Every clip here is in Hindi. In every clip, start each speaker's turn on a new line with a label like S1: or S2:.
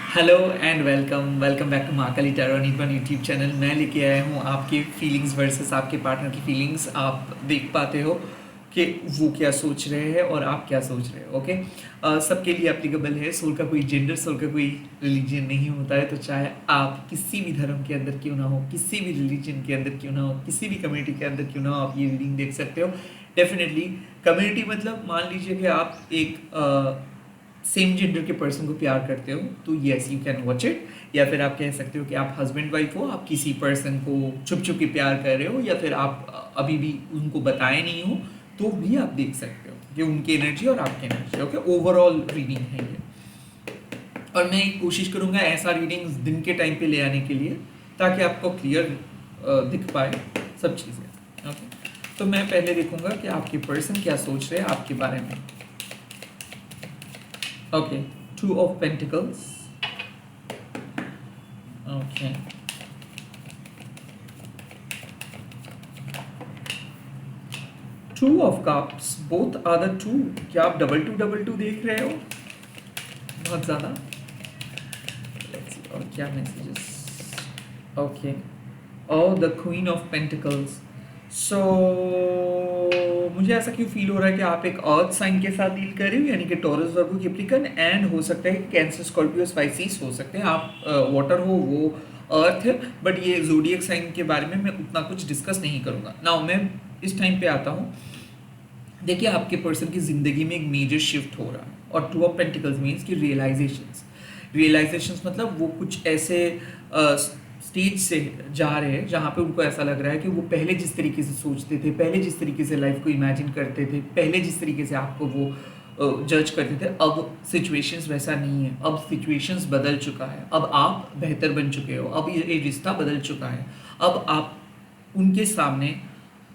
S1: Hello and welcome back to Mahakali tarot one YouTube channel. मैं लेके आया हूँ आपके फीलिंग्स वर्सेस आपके पार्टनर की फीलिंग्स। आप देख पाते हो कि वो क्या सोच रहे हैं और आप क्या सोच रहे हो। ओके, सबके लिए एप्लीकेबल है। सोल का कोई जेंडर, सोल का कोई रिलीजन नहीं होता है। तो चाहे आप किसी भी धर्म के अंदर क्यों ना हो, किसी भी रिलीजन के अंदर क्यों ना हो, किसी भी कम्युनिटी के अंदर क्यों ना हो, आप ये रीडिंग देख सकते हो। डेफिनेटली कम्युनिटी मतलब मान लीजिए कि आप एक सेम जेंडर के पर्सन को प्यार करते हो तो yes you can watch it. या फिर आप कह सकते हो कि आप हस्बैंड वाइफ हो, आप किसी पर्सन को छुप छुप के प्यार कर रहे हो, या फिर आप अभी भी उनको बताए नहीं हो, तो भी आप देख सकते हो कि उनकी एनर्जी और आपकी एनर्जी। ओके, ओवरऑल रीडिंग है ये। और मैं कोशिश करूंगा ऐसा रीडिंग दिन के टाइम पे ले आने के लिए, ताकि आपको क्लियर दिख पाए सब चीज़ें। ओके, तो मैं पहले देखूंगा कि आपके पर्सन क्या सोच रहे हैं आपके बारे में। Okay, Two of Pentacles. Okay. Two of Cups. Both are the two. क्या आप डबल टू देख रहे हो? बहुत ज़्यादा। Let's see. और क्या messages? Okay. Oh, the Queen of Pentacles. सो मुझे ऐसा क्यों फील हो रहा है कि आप एक अर्थ साइन के साथ डील कर रहे हो, यानी कि टॉरस, वर्गो, कैप्रिकॉर्न, एंड हो सकता है कि कैंसर, स्कॉर्पियो, स्पाइसिस हो सकते हैं। आप वाटर हो, वो अर्थ है। बट ये जोडियक साइन के बारे में मैं उतना कुछ डिस्कस नहीं करूँगा। नाउ मैं इस टाइम पे आता हूँ। देखिए, आपके पर्सन की ज़िंदगी में एक मेजर शिफ्ट हो रहा है, और टू ऑफ पेंटिकल्स मीन्स कि रियलाइजेशंस मतलब वो कुछ ऐसे स्टेज से जा रहे हैं जहाँ पे उनको ऐसा लग रहा है कि वो पहले जिस तरीके से सोचते थे, पहले जिस तरीके से लाइफ को इमेजिन करते थे, पहले जिस तरीके से आपको वो जज करते थे, अब सिचुएशंस वैसा नहीं है। अब सिचुएशंस बदल चुका है। अब आप बेहतर बन चुके हो। अब ये रिश्ता बदल चुका है। अब आप उनके सामने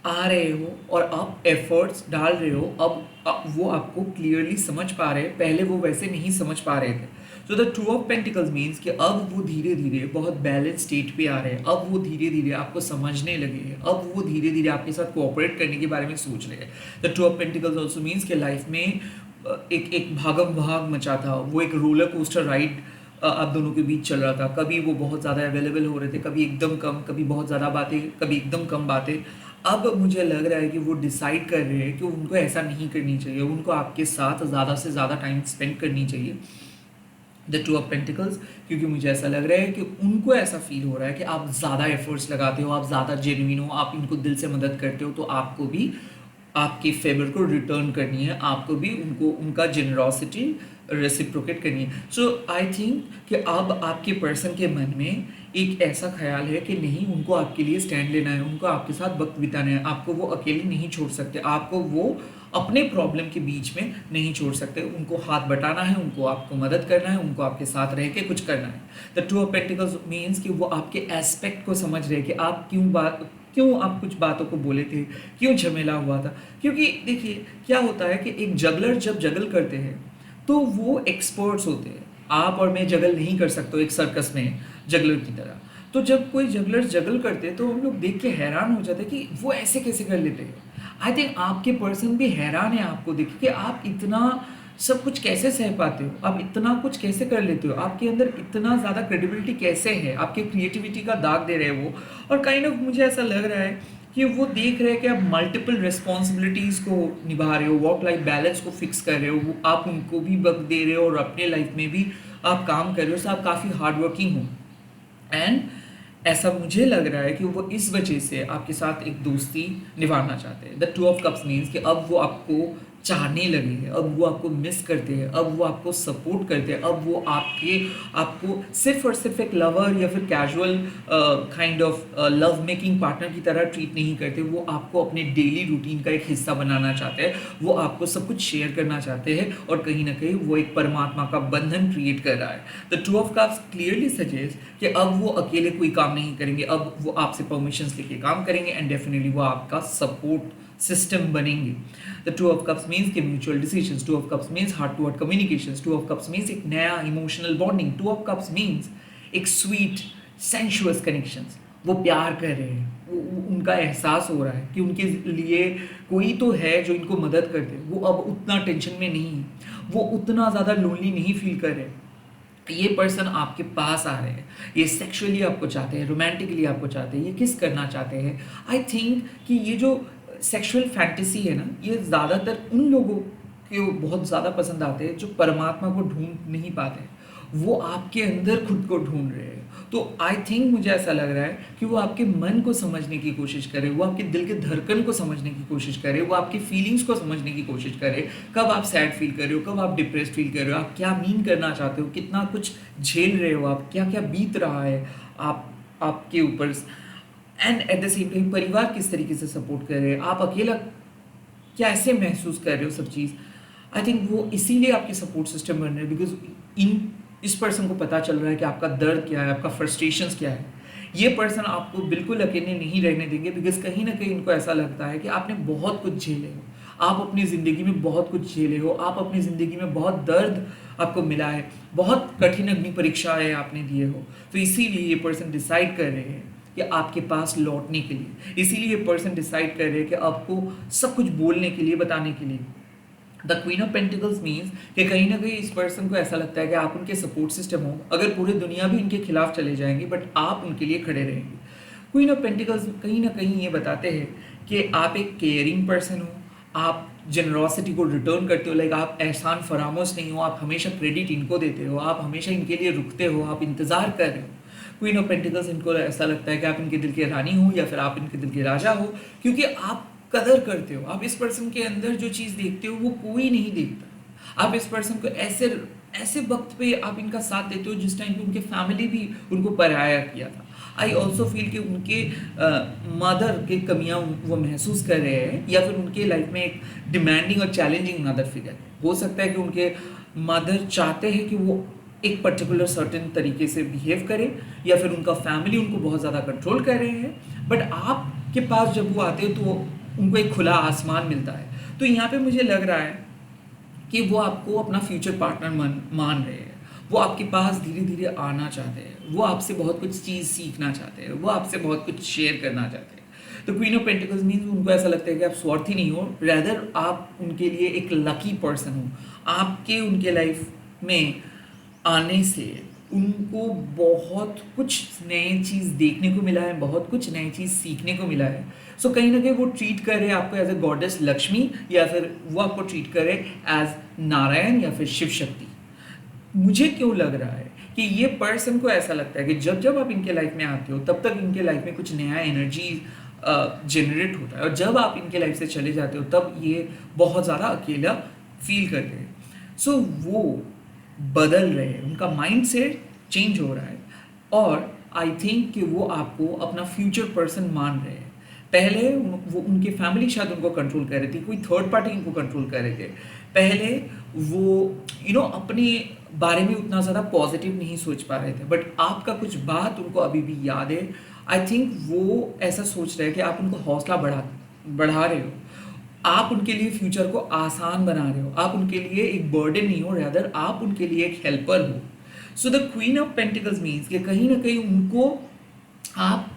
S1: आ रहे हो और आप एफर्ट्स डाल रहे हो। अब वो आपको क्लियरली समझ पा रहे हैं, पहले वो वैसे नहीं समझ पा रहे थे। So the two of pentacles means कि अब वो धीरे धीरे बहुत बैलेंस स्टेट पे आ रहे हैं। अब वो धीरे धीरे आपको समझने लगे हैं। अब वो धीरे धीरे आपके साथ कोऑपरेट करने के बारे में सोच रहे हैं। The two of pentacles also means कि लाइफ में एक भागम भाग मचा था। वो एक रोलर कोस्टर राइड आप दोनों के बीच चल रहा था। कभी वो बहुत ज़्यादा अवेलेबल हो रहे थे, कभी एकदम कम, कभी बहुत ज़्यादा बातें, कभी एकदम कम बातें। अब मुझे लग रहा है कि वो डिसाइड कर रहे हैं कि उनको ऐसा नहीं करनी चाहिए। उनको आपके साथ ज़्यादा से ज़्यादा टाइम स्पेंड करनी चाहिए, द टू ऑफ पेंटिकल्स। क्योंकि मुझे ऐसा लग रहा है कि उनको ऐसा फील हो रहा है कि आप ज़्यादा एफर्ट्स लगाते हो, आप ज़्यादा जेन्युइन हो, आप इनको दिल से मदद करते हो, तो आपको भी आपके फेवर को रिटर्न करनी है। आपको भी उनको उनका जेनरॉसिटी रेसिप्रोकेट करनी है। सो आई थिंक कि अब आपके पर्सन के मन में एक ऐसा ख्याल है कि नहीं, उनको आपके लिए स्टैंड लेना है, उनको आपके साथ वक्त बिताना है। आपको वो अकेले नहीं छोड़ सकते, आपको वो अपने प्रॉब्लम के बीच में नहीं छोड़ सकते। उनको हाथ बटाना है, उनको आपको मदद करना है, उनको आपके साथ रह के कुछ करना है। The two of pentacles means कि वो आपके एस्पेक्ट को समझ रहे हैं कि आप क्यों आप कुछ बातों को बोले थे, क्यों झमेला हुआ था। क्योंकि देखिए, क्या होता है कि एक जगलर जब जगल करते हैं तो वो एक्सपर्ट्स होते हैं। आप और मैं जगल नहीं कर सकते एक सर्कस में जगलर की तरह। तो जब कोई जगलर जगल करते हैं तो हम लोग देख के हैरान हो जाते हैं कि वो ऐसे कैसे कर लेते हैं। आई थिंक आपके पर्सन भी हैरान है आपको देख के कि आप इतना सब कुछ कैसे सह पाते हो, आप इतना कुछ कैसे कर लेते हो, आपके अंदर इतना ज़्यादा क्रेडिबिलिटी कैसे है। आपके क्रिएटिविटी का दाग दे रहे हैं वो। और काइंड ऑफ मुझे ऐसा लग रहा है कि वो देख रहे हैं कि आप मल्टीपल रिस्पॉन्सिबिलिटीज़ को निभा रहे हो, वर्क लाइफ बैलेंस को फिक्स कर रहे हो, वो आप उनको भी वक्त दे रहे हो और अपने लाइफ में भी आप काम कर रहे हो। सो आप काफ़ी हार्ड वर्किंग हो। एंड ऐसा मुझे लग रहा है कि वो इस वजह से आपके साथ एक दोस्ती निभाना चाहते हैं। The two of cups means कि अब वो आपको चाहने लगे हैं, अब वो आपको मिस करते हैं, अब वो आपको सपोर्ट करते हैं, अब वो आपको सिर्फ और सिर्फ एक लवर या फिर casual kind of love making partner की तरह ट्रीट नहीं करते। वो आपको अपने डेली रूटीन का एक हिस्सा बनाना चाहते हैं। वो आपको सब कुछ शेयर करना चाहते हैं, और कहीं ना कहीं वो एक परमात्मा का बंधन क्रिएट कर रहा है। The two of cups clearly suggest कि अब वो अकेले कोई काम नहीं करेंगे, अब वो आपसे परमिशंस लेके काम करेंगे, एंड डेफिनेटली वो आपका सपोर्ट सिस्टम बनेंगे। The two of cups means के mutual decisions, two of cups means heart to heart communications, two of cups means एक नया emotional bonding, two of cups means एक स्वीट सेंशुअस कनेक्शंस। वो प्यार कर रहे हैं, उनका एहसास हो रहा है कि उनके लिए कोई तो है जो इनको मदद करते हैं। वो अब उतना टेंशन में नहीं है, वो उतना ज़्यादा लोनली नहीं फील कर रहे। ये पर्सन आपके पास आ रहे हैं, ये सेक्सुअली आपको चाहते हैं, रोमांटिकली आपको चाहते हैं, ये किस करना चाहते हैं। आई थिंक कि ये जो सेक्सुअल फैंटेसी है ना, ये ज़्यादातर उन लोगों को बहुत ज़्यादा पसंद आते हैं जो परमात्मा को ढूंढ नहीं पाते, वो आपके अंदर खुद को ढूंढ रहे हैं। तो आई थिंक मुझे ऐसा लग रहा है कि वो आपके मन को समझने की कोशिश करे, वो आपके दिल के धड़कन को समझने की कोशिश करे, वो आपकी फीलिंग्स को समझने की कोशिश करे। कब आप सैड फील कर रहे हो, कब आप डिप्रेस्ड फील कर रहे हो, आप क्या मीन करना चाहते हो, कितना कुछ झेल रहे हो, आप क्या क्या बीत रहा है आप आपके ऊपर, and at the same time परिवार किस तरीके से सपोर्ट कर रहे हैं, आप अकेला कैसे महसूस कर रहे हो, सब चीज़। आई थिंक वो इसीलिए आपके सपोर्ट सिस्टम बन रहे हैं, बिकॉज इन इस पर्सन को पता चल रहा है कि आपका दर्द क्या है, आपका फ्रस्ट्रेशंस क्या है। ये पर्सन आपको बिल्कुल अकेले नहीं रहने देंगे, बिकॉज कहीं ना कहीं इनको ऐसा लगता है कि आपने बहुत कुछ झेले हो, आप अपनी ज़िंदगी में बहुत कुछ झेले हो, आप अपनी ज़िंदगी में बहुत दर्द आपको मिला है, बहुत कठिन अग्नि परीक्षाएं आपने दिए हो। तो इसीलिए ये पर्सन डिसाइड कर रहे हैं कि आपके पास लौटने के लिए, इसीलिए ये पर्सन डिसाइड कर रहे हैं कि आपको सब कुछ बोलने के लिए, बताने के लिए। The queen of pentacles means कि कहीं ना कहीं इस पर्सन को ऐसा लगता है कि आप उनके सपोर्ट सिस्टम हो, अगर पूरी दुनिया भी इनके खिलाफ चले जाएंगे बट आप उनके लिए खड़े रहेंगे। क्वीन ऑफ पेंटिकल्स कहीं ना कहीं ये बताते हैं कि आप एक केयरिंग पर्सन हो, आप जेनरॉसिटी को रिटर्न करते हो, लाइक आप एहसान फरामोश नहीं हो, आप हमेशा क्रेडिट इनको देते हो, आप हमेशा इनके लिए रुकते हो, आप इंतज़ार कर रहे हो। क्वीन ऑफ पेंटिकल्स इनको ऐसा लगता है कि आप इनके दिल के रानी हो या फिर आप इनके दिल के राजा हो, क्योंकि आप कदर करते हो, आप इस पर्सन के अंदर जो चीज़ देखते हो वो कोई नहीं देखता। आप इस पर्सन को ऐसे ऐसे वक्त पे आप इनका साथ देते हो जिस टाइम पे उनके फैमिली भी उनको पराया किया था। आई ऑल्सो फील कि उनके मदर के कमियां वो महसूस कर रहे हैं, या फिर उनके लाइफ में एक डिमांडिंग और चैलेंजिंग मदर फिगर हो सकता है कि उनके मदर चाहते हैं कि वो एक पर्टिकुलर सर्टेन तरीके से बिहेव करे, या फिर उनका फैमिली उनको बहुत ज़्यादा कंट्रोल कर रहे हैं। बट आपके पास जब वो आते हैं तो उनको एक खुला आसमान मिलता है। तो यहाँ पे मुझे लग रहा है कि वो आपको अपना फ्यूचर पार्टनर मान रहे हैं, वो आपके पास धीरे धीरे आना चाहते हैं, वो आपसे बहुत कुछ चीज़ सीखना चाहते हैं, वो आपसे बहुत कुछ शेयर करना चाहते हैं। तो क्वीन ऑफ पेंटिकल्स मीन्स उनको ऐसा लगता है कि आप स्वार्थी नहीं हो, रैदर आप उनके लिए एक लकी पर्सन हो। आपके उनके लाइफ में आने से उनको बहुत कुछ नई चीज़ देखने को मिला है, बहुत कुछ नई चीज़ सीखने को मिला है। सो कहीं ना कहीं वो ट्रीट कर रहे हैं आपको एज ए गॉडेस लक्ष्मी, या फिर वो आपको ट्रीट कर रहे हैं एज नारायण या फिर शिव शक्ति। मुझे क्यों लग रहा है कि ये पर्सन को ऐसा लगता है कि जब जब आप इनके लाइफ में आते हो तब तक इनके लाइफ में कुछ नया एनर्जी जनरेट होता है, और जब आप इनके लाइफ से चले जाते हो तब ये बहुत ज़्यादा अकेला फील करते हैं। सो वो बदल रहे हैं, उनका माइंड सेट चेंज हो रहा है, और आई थिंक कि वो आपको अपना फ्यूचर पर्सन मान रहे हैं। पहले वो उनके फैमिली शायद उनको कंट्रोल कर रही थी, कोई थर्ड पार्टी उनको कंट्रोल कर रहे थे। पहले वो अपने बारे में उतना ज़्यादा पॉजिटिव नहीं सोच पा रहे थे, बट आपका कुछ बात उनको अभी भी याद है। आई थिंक वो ऐसा सोच रहे हैं कि आप उनको हौसला बढ़ा रहे हो, आप उनके लिए फ्यूचर को आसान बना रहे हो, आप उनके लिए एक बर्डन नहीं हो, रैदर आप उनके लिए एक हेल्पर हो। So the queen of pentacles means कि कहीं ना कहीं उनको आप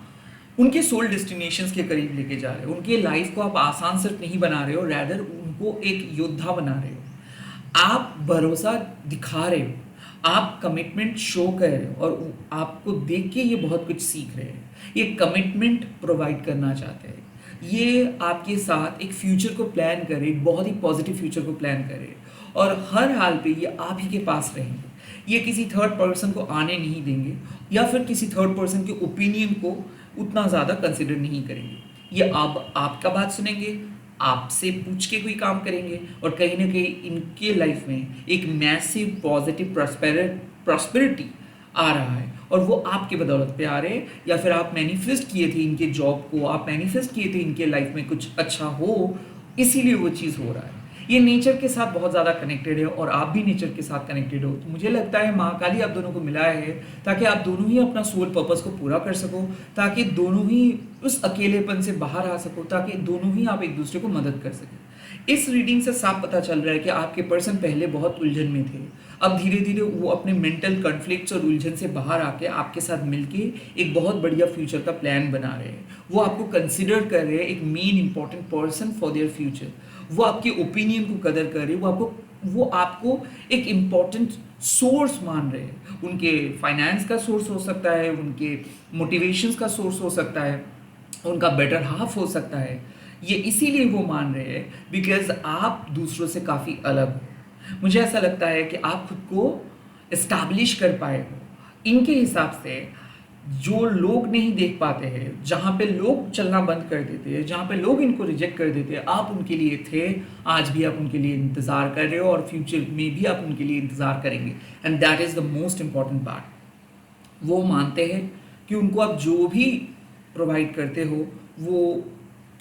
S1: उनके सोल डेस्टिनेशंस के करीब लेके जा रहे हो, उनके लाइफ को आप आसान सिर्फ नहीं बना रहे हो, रैदर उनको एक योद्धा बना रहे हो। आप भरोसा दिखा रहे हो, आप कमिटमेंट शो कर रहे हो, और आपको देख के ये बहुत कुछ सीख रहे हैं, ये कमिटमेंट प्रोवाइड करना चाहते हैं, ये आपके साथ एक फ्यूचर को प्लान करे, एक बहुत ही पॉजिटिव फ्यूचर को प्लान करे, और हर हाल पे ये आप ही के पास रहेंगे। ये किसी थर्ड पर्सन को आने नहीं देंगे, या फिर किसी थर्ड पर्सन के ओपिनियन को उतना ज़्यादा कंसिडर नहीं करेंगे। ये अब आपका बात सुनेंगे, आपसे पूछ के कोई काम करेंगे, और कहीं ना कहीं इनके लाइफ में एक मैसिव पॉजिटिव प्रॉस्पेरिटी आ रहा है, और वो आपके बदौलत पे आ रहे हैं, या फिर आप मैनिफेस्ट किए थे इनके जॉब को, आप मैनिफेस्ट किए थे इनके लाइफ में कुछ अच्छा हो, इसीलिए वो चीज़ हो रहा है। ये नेचर के साथ बहुत ज़्यादा कनेक्टेड है, और आप भी नेचर के साथ कनेक्टेड हो। तो मुझे लगता है महाकाली आप दोनों को मिलाया है ताकि आप दोनों ही अपना सोल पर्पस को पूरा कर सको, ताकि दोनों ही उस अकेलेपन से बाहर आ सको, ताकि दोनों ही आप एक दूसरे को मदद कर सकें। इस रीडिंग से साफ पता चल रहा है कि आपके पर्सन पहले बहुत उलझन में थे, अब धीरे धीरे वो अपने मेंटल कॉन्फ्लिक्ट्स और उलझन से बाहर आके आपके साथ मिलके एक बहुत बढ़िया फ्यूचर का प्लान बना रहे हैं। वो आपको कंसिडर कर रहे हैं एक main important person for their future, वो आपके ओपिनियन को कदर कर रहे हैं, वो आपको वो आपको एक इम्पॉर्टेंट सोर्स मान रहे हैं। उनके फाइनेंस का सोर्स हो सकता है, उनके मोटिवेशंस का सोर्स हो सकता है, उनका बेटर हाफ हो सकता है। ये इसीलिए वो मान रहे हैं बिकॉज आप दूसरों से काफ़ी अलग हो। मुझे ऐसा लगता है कि आप खुद को इस्टेब्लिश कर पाए हो। इनके हिसाब से जो लोग नहीं देख पाते हैं, जहाँ पे लोग चलना बंद कर देते हैं, जहाँ पे लोग इनको रिजेक्ट कर देते हैं, आप उनके लिए थे, आज भी आप उनके लिए इंतज़ार कर रहे हो और फ्यूचर में भी आप उनके लिए इंतज़ार करेंगे। And that is the most important part. वो मानते हैं कि उनको आप जो भी प्रोवाइड करते हो वो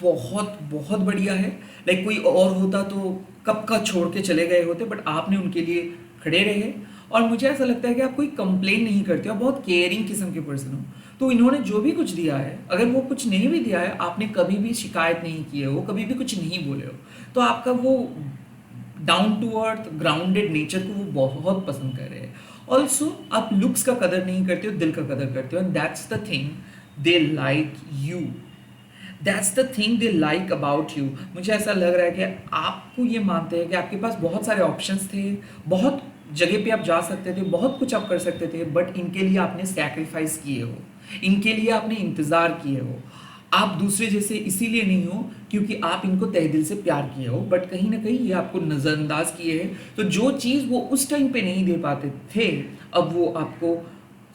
S1: बहुत बहुत बढ़िया है। लाइक कोई और होता तो कब का छोड़ के चले गए होते, बट आपने उनके लिए खड़े रहे। और मुझे ऐसा लगता है कि आप कोई कंप्लेन नहीं करते हो, बहुत केयरिंग किस्म के पर्सन हो। तो इन्होंने जो भी कुछ दिया है, अगर वो कुछ नहीं भी दिया है, आपने कभी भी शिकायत नहीं की है, वो कभी भी कुछ नहीं बोले हो, तो आपका वो down to earth grounded nature को वो बहुत पसंद कर रहे हैं। ऑल्सो आप लुक्स का कदर नहीं करते हो, दिल का कदर करते हो। And that's the thing they like you, that's the thing they like about you. मुझे ऐसा लग रहा है कि आपको ये मानते हैं कि आपके पास बहुत सारे ऑप्शंस थे, बहुत जगह पे आप जा सकते थे, बहुत कुछ आप कर सकते थे, बट इनके लिए आपने सैक्रिफाइस किए हो, इनके लिए आपने इंतज़ार किए हो। आप दूसरे जैसे इसीलिए नहीं हो क्योंकि आप इनको तहे दिल से प्यार किए हो, बट कहीं ना कहीं ये आपको नज़रअंदाज किए हैं। तो जो चीज़ वो उस टाइम पे नहीं दे पाते थे, अब वो आपको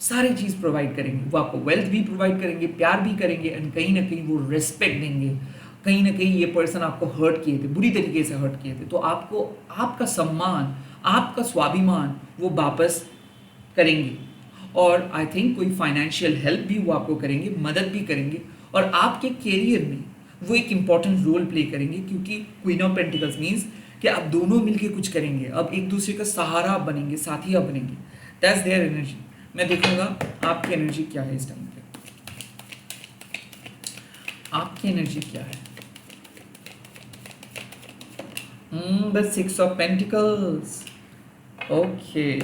S1: सारी चीज़ प्रोवाइड करेंगे। वो आपको वेल्थ भी प्रोवाइड करेंगे, प्यार भी करेंगे, एंड कहीं ना कहीं वो रिस्पेक्ट देंगे। कहीं ना कहीं ये पर्सन आपको हर्ट किए थे, बुरी तरीके से हर्ट किए थे, तो आपको आपका सम्मान, आपका स्वाभिमान वो वापस करेंगे। और आई थिंक कोई फाइनेंशियल हेल्प भी वो आपको करेंगे, मदद भी करेंगे, और आपके कैरियर में वो एक इंपॉर्टेंट रोल प्ले करेंगे। क्योंकि क्वीन ऑफ पेंटिकल्स मीन्स कि आप दोनों मिलके कुछ करेंगे, अब एक दूसरे का सहारा बनेंगे, साथी आप बनेंगे। That's their energy. मैं देखूंगा आपकी एनर्जी क्या है इस टाइम पे, आपकी एनर्जी क्या है। The six of pentacles, okay.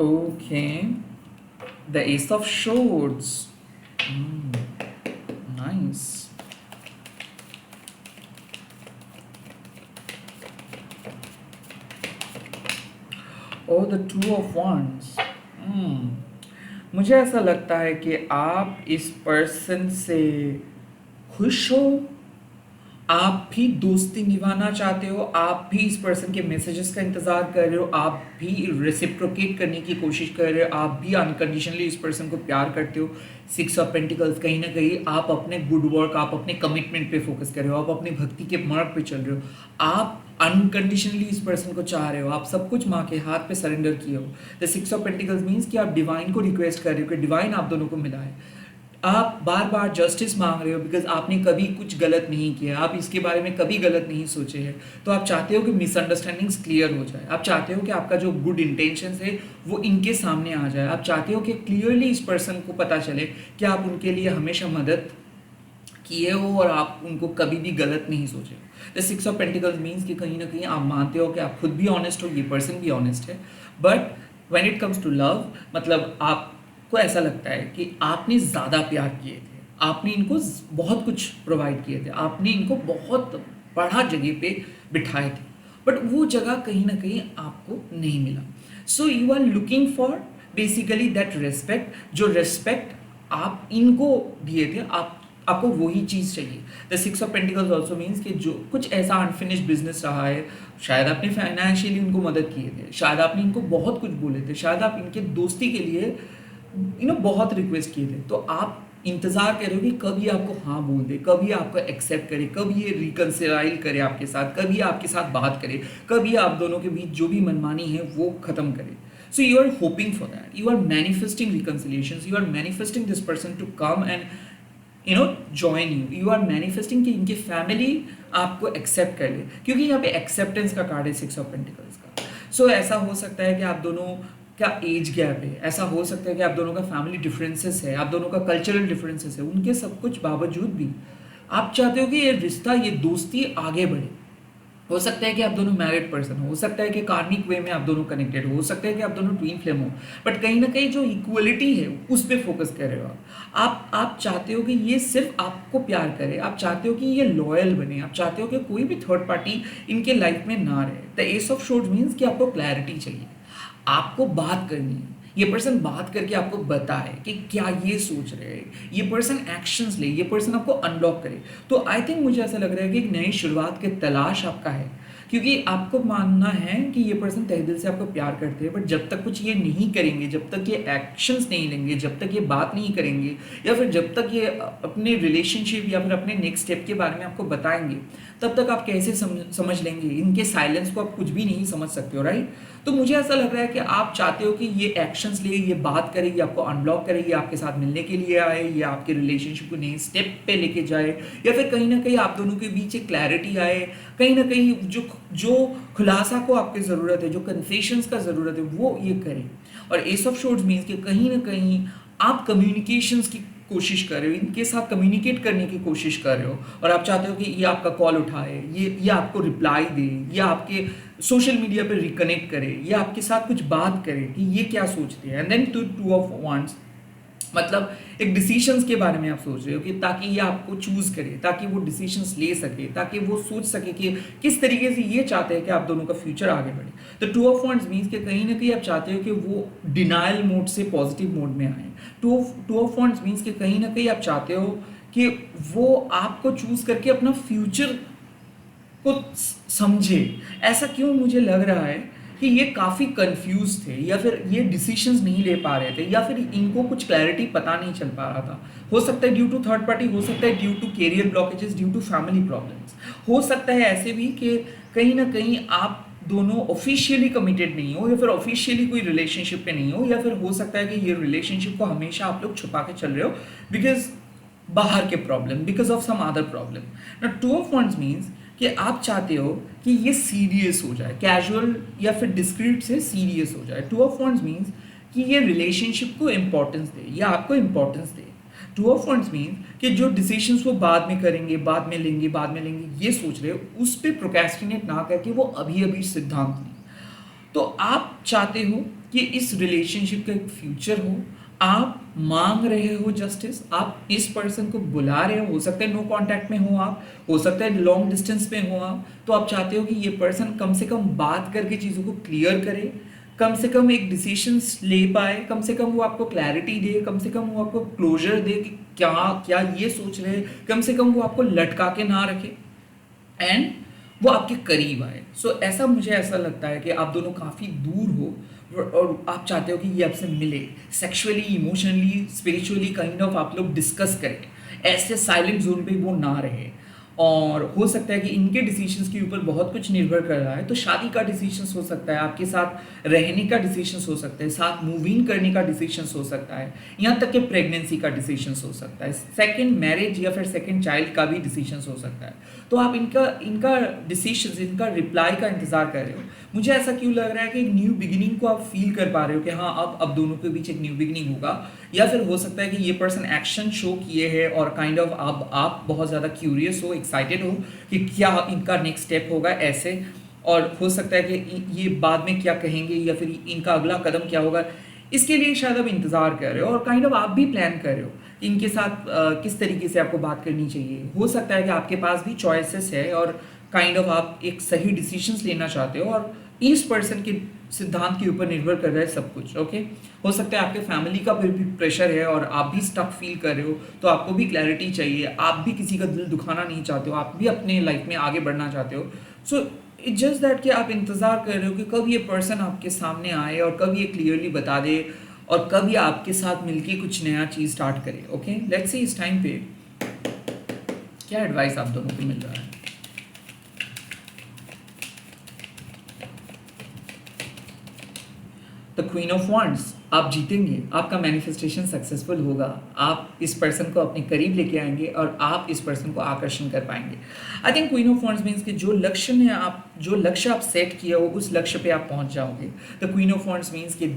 S1: Okay, the Ace of Swords. Nice. Oh, the Two of Wands. मुझे ऐसा लगता है कि आप इस पर्सन से खुश हो, आप भी दोस्ती निभाना चाहते हो, आप भी इस पर्सन के मैसेजेस का इंतज़ार कर रहे हो, आप भी रेसिप्रोकेट करने की कोशिश कर रहे हो, आप भी अनकंडीशनली इस पर्सन को प्यार करते हो। सिक्स ऑफ पेंटिकल्स, कहीं ना कहीं आप अपने गुड वर्क, आप अपने कमिटमेंट पे फोकस कर रहे हो, आप अपनी भक्ति के मार्ग पे चल रहे हो, आप अनकंडीशनली इस पर्सन को चाह रहे हो, आप सब कुछ माँ के हाथ पे सरेंडर किए हो। The six of pentacles means कि आप डिवाइन को रिक्वेस्ट कर रहे हो कि डिवाइन आप दोनों को मिला है। आप बार बार जस्टिस मांग रहे हो बिकॉज आपने कभी कुछ गलत नहीं किया, आप इसके बारे में कभी गलत नहीं सोचे हैं। तो आप चाहते हो कि मिसअंडरस्टैंडिंग्स क्लियर हो जाए, आप चाहते हो कि आपका जो गुड इंटेंशंस है वो इनके सामने आ जाए, आप चाहते हो कि क्लियरली इस पर्सन को पता चले कि आप उनके लिए हमेशा मदद किए हो और आप उनको कभी भी गलत नहीं सोचे। The six of pentacles means कि कहीं ना कहीं आप मानते हो कि आप खुद भी ऑनेस्ट हो, ये पर्सन भी ऑनेस्ट है, but when it comes to love, मतलब आपको ऐसा लगता है कि आपने ज़्यादा प्यार किए थे, आपने इनको बहुत कुछ प्रोवाइड किए थे, आपने इनको बहुत बड़ा जगह पे बिठाए थे, बट वो जगह कहीं ना कहीं आपको नहीं मिला। So you are looking for basically that respect, जो रेस्पेक्ट आप इनको दिए थे, आपको वही चीज़ चाहिए। The six of pentacles also means कि जो कुछ ऐसा अनफिनिश्ड बिजनेस रहा है, शायद आपने फाइनेंशियली उनको मदद किए थे, शायद आपने इनको बहुत कुछ बोले थे, शायद आप इनके दोस्ती के लिए बहुत रिक्वेस्ट किए थे, तो आप इंतज़ार कर रहे हो कि कभी आपको हाँ बोल दे, कभी आपको एक्सेप्ट करे, कभी ये रिकन्सिलाइल करे आपके साथ, कभी आपके साथ बात करे, कभी आप दोनों के बीच जो भी मनमानी है वो ख़त्म करे। So you are hoping for that. You are manifesting reconciliations. You are manifesting this person to come and join you. You are manifesting कि इनकी फैमिली आपको एक्सेप्ट कर ले, क्योंकि यहाँ पे एक्सेप्टेंस का कार्ड है सिक्स ऑफ पेंटिकल्स का। सो ऐसा हो सकता है कि आप दोनों का एज गैप है, ऐसा हो सकता है कि आप दोनों का फैमिली डिफरेंसेस है, आप दोनों का कल्चरल डिफरेंसेस है, उनके सब कुछ बावजूद भी आप चाहते हो कि ये रिश्ता, ये दोस्ती आगे बढ़े। हो सकता है कि आप दोनों मैरिड पर्सन हो सकता है कि कार्मिक वे में आप दोनों कनेक्टेड हो सकता है कि आप दोनों ट्विन फ्लेम हो, बट कहीं ना कहीं जो इक्वलिटी है उस पर फोकस कर रहे हो आप चाहते हो कि ये सिर्फ आपको प्यार करे, आप चाहते हो कि ये लॉयल बने, आप चाहते हो कि कोई भी थर्ड पार्टी इनके लाइफ में ना रहे। द एस ऑफ शोर्ड्स मीन्स कि आपको क्लैरिटी चाहिए, आपको बात करनी है, ये पर्सन बात करके आपको बताए कि क्या ये सोच रहे हैं, ये पर्सन एक्शंस ले, ये पर्सन आपको अनलॉक करे। तो आई थिंक मुझे ऐसा लग रहा है कि एक नई शुरुआत की तलाश आपका है, क्योंकि आपको मानना है कि ये पर्सन तहे दिल से आपको प्यार करते हैं, बट जब तक कुछ ये नहीं करेंगे, जब तक ये एक्शंस नहीं लेंगे, जब तक ये बात नहीं करेंगे, या फिर जब तक ये अपने रिलेशनशिप या फिर अपने नेक्स्ट स्टेप के बारे में आपको बताएंगे, तब तक आप कैसे समझ लेंगे? इनके साइलेंस को आप कुछ भी नहीं समझ सकते हो, राइट? तो मुझे ऐसा लग रहा है कि आप चाहते हो कि ये एक्शंस ले, ये बात करे, ये आपको अनलॉक करे, ये आपके साथ मिलने के लिए आए, ये आपके रिलेशनशिप को नए स्टेप पे लेके जाए, या फिर कहीं ना कहीं आप दोनों के बीच एक क्लैरिटी आए, कहीं ना कहीं जो जो खुलासा को आपकी ज़रूरत है, जो कन्फेशंस का ज़रूरत है, वो ये करे। और एस ऑफ शोर्ड्स मीन्स कि कहीं ना कहीं आप कम्युनिकेशंस की कोशिश कर रहे हो, इनके साथ कम्युनिकेट करने की कोशिश कर रहे हो, और आप चाहते हो कि ये आपका कॉल उठाए, ये आपको रिप्लाई दे, ये आपके सोशल मीडिया पे रिकनेक्ट करे, ये आपके साथ कुछ बात करे कि ये क्या सोचते हैं। And then two of wands मतलब एक डिसीशंस के बारे में आप सोच रहे हो कि ताकि ये आपको चूज करे, ताकि वो डिसीशंस ले सके, ताकि वो सोच सके कि किस तरीके से ये चाहते हैं कि आप दोनों का फ्यूचर आगे बढ़े। तो टू ऑफ वांट्स मीन्स कि कहीं ना कहीं आप चाहते हो कि वो डिनाइल मोड से पॉजिटिव मोड में आए। टू ऑफ वांट्स मीन्स कि कहीं ना कहीं आप चाहते हो कि वो आपको चूज करके अपना फ्यूचर को समझे। ऐसा क्यों मुझे लग रहा है कि ये काफ़ी कंफ्यूज थे, या फिर ये डिसीशंस नहीं ले पा रहे थे, या फिर इनको कुछ क्लैरिटी पता नहीं चल पा रहा था। हो सकता है ड्यू टू थर्ड पार्टी, हो सकता है due to career blockages, due to family problems, हो सकता है ऐसे भी कि कहीं ना कहीं आप दोनों ऑफिशियली कमिटेड नहीं हो, या फिर ऑफिशियली कोई रिलेशनशिप पे नहीं हो, या फिर हो सकता है कि ये रिलेशनशिप को हमेशा आप लोग छुपा के चल रहे हो बिकॉज बाहर के problem, because of some other problem. ना टू ऑफ वंस मीन्स कि आप चाहते हो कि ये सीरियस हो जाए, कैजुअल या फिर डिस्क्रीट से सीरियस हो जाए। टू ऑफ वंस मीन्स कि ये रिलेशनशिप को इंपॉर्टेंस दे या आपको इंपॉर्टेंस दे। टू ऑफ वंस मीन्स कि जो डिसीजंस वो बाद में करेंगे, बाद में लेंगे, बाद में लेंगे, ये सोच रहे हो, उस पर प्रोक्रेस्टिनेट ना करके वो अभी अभी सिद्धांत लें। तो आप चाहते हो कि इस रिलेशनशिप का एक फ्यूचर हो, आप मांग रहे हो जस्टिस, आप इस पर्सन को बुला रहे हो सकता है नो कांटेक्ट में हो आप, हो सकता है लॉन्ग डिस्टेंस में हो आप, तो आप चाहते हो कि ये पर्सन कम से कम बात करके चीज़ों को क्लियर करे, कम से कम एक डिसीशंस ले पाए, कम से कम वो आपको क्लैरिटी दे, कम से कम वो आपको क्लोजर दे कि क्या क्या ये सोच रहे हैं, कम से कम वो आपको लटका के ना रखे एंड वो आपके करीब आए। ऐसा मुझे ऐसा लगता है कि आप दोनों काफ़ी दूर हो और आप चाहते हो कि ये आपसे मिले, sexually, emotionally, spiritually kind of आप लोग डिस्कस करें, ऐसे साइलेंट जोन पे वो ना रहे। और हो सकता है कि इनके डिसीजंस के ऊपर बहुत कुछ निर्भर कर रहा है, तो शादी का डिसीजंस हो सकता है, आपके साथ रहने का डिसीजंस हो सकता है, साथ मूव इन करने का डिसीजंस हो सकता है, यहाँ तक कि प्रेगनेंसी का डिसीजंस हो सकता है, सेकंड मैरिज या फिर सेकंड चाइल्ड का भी डिसीजंस हो सकता है। तो आप इनका इनका डिसीजंस, इनका रिप्लाई का इंतजार कर रहे हो। मुझे ऐसा क्यों लग रहा है कि एक न्यू बिगिनिंग को आप फील कर पा रहे हो कि हाँ अब दोनों के बीच एक न्यू बिगिनिंग होगा, या फिर हो सकता है कि ये पर्सन एक्शन शो किए है और काइंड ऑफ आप बहुत ज़्यादा क्यूरियस हो, एक्साइटेड हो कि क्या इनका नेक्स्ट स्टेप होगा ऐसे, और हो सकता है कि ये बाद में क्या कहेंगे या फिर इनका अगला कदम क्या होगा, इसके लिए शायद आप इंतज़ार कर रहे हो, और काइंड ऑफ आप भी प्लान कर रहे हो कि इनके साथ किस तरीके से आपको बात करनी चाहिए। हो सकता है कि आपके पास भी चॉइसेस है और काइंड ऑफ आप एक सही डिसीजंस लेना चाहते हो, और इस पर्सन के सिद्धांत के ऊपर निर्भर कर रहा है सब कुछ। ओके, हो सकता है आपके फैमिली का फिर भी प्रेशर है और आप भी स्टक फील कर रहे हो, तो आपको भी क्लैरिटी चाहिए, आप भी किसी का दिल दुखाना नहीं चाहते हो, आप भी अपने लाइफ में आगे बढ़ना चाहते हो। सो इट्स जस्ट दैट कि आप इंतज़ार कर रहे हो कि कब ये पर्सन आपके सामने आए और कब ये क्लियरली बता दे और कब ये आपके साथ मिलके कुछ नया चीज़ स्टार्ट करे। ओके, लेट्स सी इस टाइम पे क्या एडवाइस आप दोनों को मिल रहा है। द क्वीन ऑफ वांड्स, आप जीतेंगे, आपका मैनिफेस्टेशन सक्सेसफुल होगा, आप इस पर्सन को अपने करीब लेके आएंगे और आप इस पर्सन को आकर्षण कर पाएंगे। I think queen of wands means कि जो लक्ष्य आप सेट किया हो उस लक्ष्य पे आप पहुंच जाओगे। The queen of wands means कि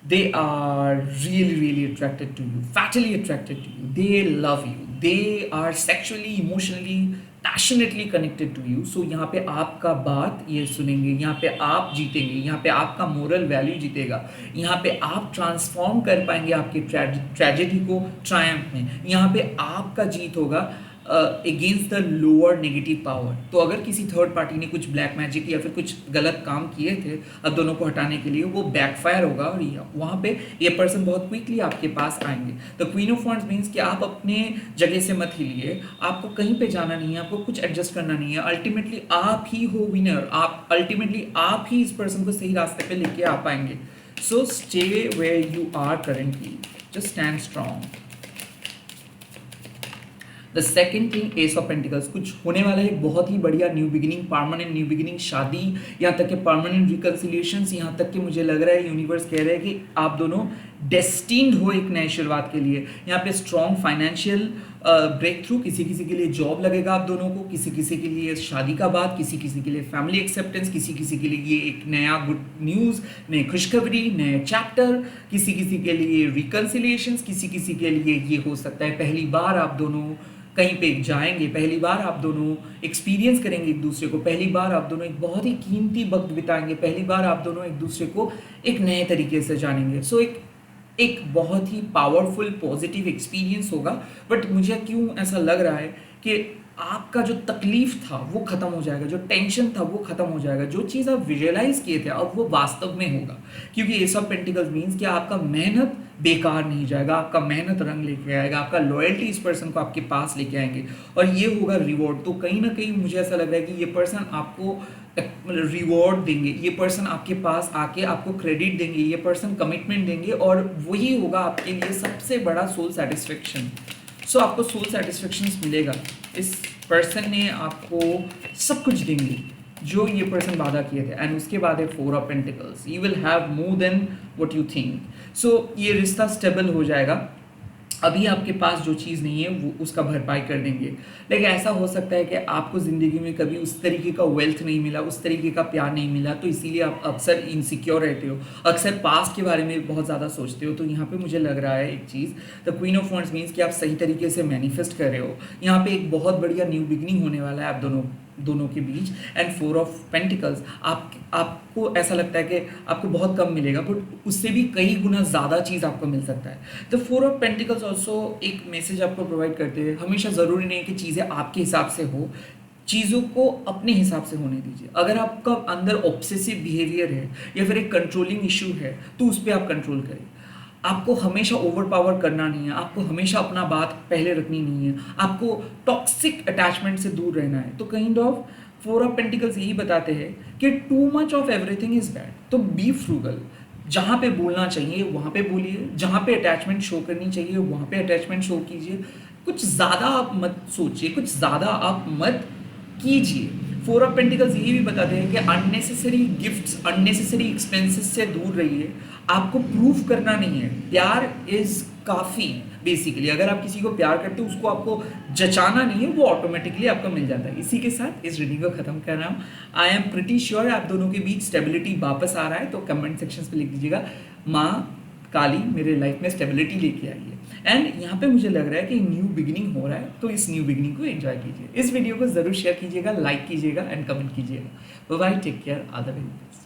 S1: they are really attracted to you, fatally attracted to you, they love you, they are sexually, emotionally passionately connected to you, so यहाँ पे आपका बात ये सुनेंगे, यहाँ पे आप जीतेंगे, यहाँ पे आपका मोरल वैल्यू जीतेगा, यहाँ पे आप ट्रांसफॉर्म कर पाएंगे आपकी ट्रेजेडी को ट्रायम्फ में, यहाँ पे आपका जीत होगा against the lower negative power. तो अगर किसी थर्ड पार्टी ने कुछ ब्लैक मैजिक या फिर कुछ गलत काम किए थे अब दोनों को हटाने के लिए, वो बैकफायर होगा और वहाँ पे ये पर्सन बहुत क्विकली आपके पास आएंगे। The queen of wands means कि आप अपने जगह से मत हिलिए, आपको कहीं पे जाना नहीं है, आपको कुछ एडजस्ट करना नहीं है, अल्टीमेटली आप ही हो विनर, आप अल्टीमेटली आप ही इस पर्सन को सही रास्ते पे लेके आ पाएंगे। So stay where you are currently, just stand strong. The second thing ace of pentacles, कुछ होने वाला है बहुत ही बढ़िया new beginning, permanent new beginning, शादी, यहाँ तक कि परमानेंट रिकन्सिलिएशंस, यहाँ तक कि मुझे लग रहा है यूनिवर्स कह रहा है कि आप दोनों डेस्टिन्ड हो एक नए शुरुआत के लिए। यहाँ पे स्ट्रॉन्ग फाइनेंशियल ब्रेक थ्रू, किसी किसी के लिए जॉब लगेगा आप दोनों को, किसी किसी के लिए शादी का बात, किसी किसी के लिए फैमिली एक्सेप्टेंस, किसी किसी के लिए ये एक नया गुड न्यूज़, नई खुशखबरी, नए चैप्टर, किसी किसी के लिए रिकन्सिलिएशंस, किसी किसी के लिए ये हो सकता है पहली बार आप दोनों कहीं पे जाएंगे, पहली बार आप दोनों एक्सपीरियंस करेंगे एक दूसरे को, पहली बार आप दोनों एक बहुत ही कीमती वक्त बिताएंगे, पहली बार आप दोनों एक दूसरे को एक नए तरीके से जानेंगे। सो एक बहुत ही पावरफुल पॉजिटिव एक्सपीरियंस होगा। बट मुझे क्यों ऐसा लग रहा है कि आपका जो तकलीफ था वो खत्म हो जाएगा, जो टेंशन था वो खत्म हो जाएगा, जो चीज़ आप विजुअलाइज किए थे अब वो वास्तव में होगा, क्योंकि एस ऑफ पेंटिकल्स मीन्स कि आपका मेहनत बेकार नहीं जाएगा, आपका मेहनत रंग लेके आएगा, आपका लॉयल्टी इस पर्सन को आपके पास लेके आएंगे और ये होगा रिवॉर्ड। तो कहीं ना कहीं मुझे ऐसा लग रहा है कि ये पर्सन आपको रिवॉर्ड देंगे, ये पर्सन आपके पास आके आपको क्रेडिट देंगे, ये पर्सन कमिटमेंट देंगे और वही होगा आपके लिए सबसे बड़ा सोल सेटिस्फेक्शन। सो आपको सोल सेटिस्फेक्शन मिलेगा, इस पर्सन ने आपको सब कुछ देंगे जो ये पर्सन वादा किए थे। एंड उसके बाद है four of pentacles, you will have more than what you think. So ये रिश्ता स्टेबल हो जाएगा, अभी आपके पास जो चीज़ नहीं है वो उसका भरपाई कर देंगे। लेकिन ऐसा हो सकता है कि आपको ज़िंदगी में कभी उस तरीके का वेल्थ नहीं मिला, उस तरीके का प्यार नहीं मिला, तो इसीलिए आप अक्सर इनसिक्योर रहते हो, अक्सर पास्ट के बारे में बहुत ज़्यादा सोचते हो। तो यहाँ पे मुझे लग रहा है एक चीज़, the queen of wands means कि आप सही तरीके से मैनिफेस्ट कर रहे हो, यहाँ पे एक बहुत बढ़िया न्यू बिगनिंग होने वाला है आप दोनों के बीच। एंड फोर ऑफ पेंटिकल्स, आपको ऐसा लगता है कि आपको बहुत कम मिलेगा बट उससे भी कई गुना ज़्यादा चीज़ आपको मिल सकता है। The four of pentacles also एक मैसेज आपको प्रोवाइड करते हैं, हमेशा ज़रूरी नहीं है कि चीज़ें आपके हिसाब से हो, चीज़ों को अपने हिसाब से होने दीजिए। अगर आपका अंदर ऑब्सेसिव बिहेवियर है या फिर एक कंट्रोलिंग इशू है तो उस पर आप कंट्रोल करें। आपको हमेशा ओवर पावर करना नहीं है, आपको हमेशा अपना बात पहले रखनी नहीं है, आपको टॉक्सिक अटैचमेंट से दूर रहना है। तो kind of four of pentacles यही बताते हैं कि too much of everything is bad, तो बी फ्रूगल, जहाँ पे बोलना चाहिए वहाँ पे बोलिए, जहाँ पे अटैचमेंट शो करनी चाहिए वहाँ पे अटैचमेंट शो कीजिए, कुछ ज़्यादा आप मत सोचिए, कुछ ज़्यादा आप मत कीजिए। फोर ऑफ पेंटिकल्स यही भी बताते हैं कि अननेसेसरी गिफ्ट्स, अननेसेसरी एक्सपेंसेस से दूर रहिए, आपको प्रूफ करना नहीं है, प्यार इज काफ़ी। बेसिकली अगर आप किसी को प्यार करते हो उसको आपको जचाना नहीं है, वो ऑटोमेटिकली आपको मिल जाता है। इसी के साथ इस रीडिंग को खत्म कर रहा हूँ। आई एम प्रिटी श्योर आप दोनों के बीच स्टेबिलिटी वापस आ रहा है, तो कमेंट सेक्शन पे लिख दीजिएगा माँ काली मेरे लाइफ में स्टेबिलिटी लेके आई है। एंड यहाँ पे मुझे लग रहा है कि न्यू बिगिनिंग हो रहा है, तो इस न्यू बिगिनिंग को एंजॉय कीजिए। इस वीडियो को जरूर शेयर कीजिएगा, लाइक कीजिएगा एंड कमेंट कीजिएगा। Bye bye, take care, all the very best.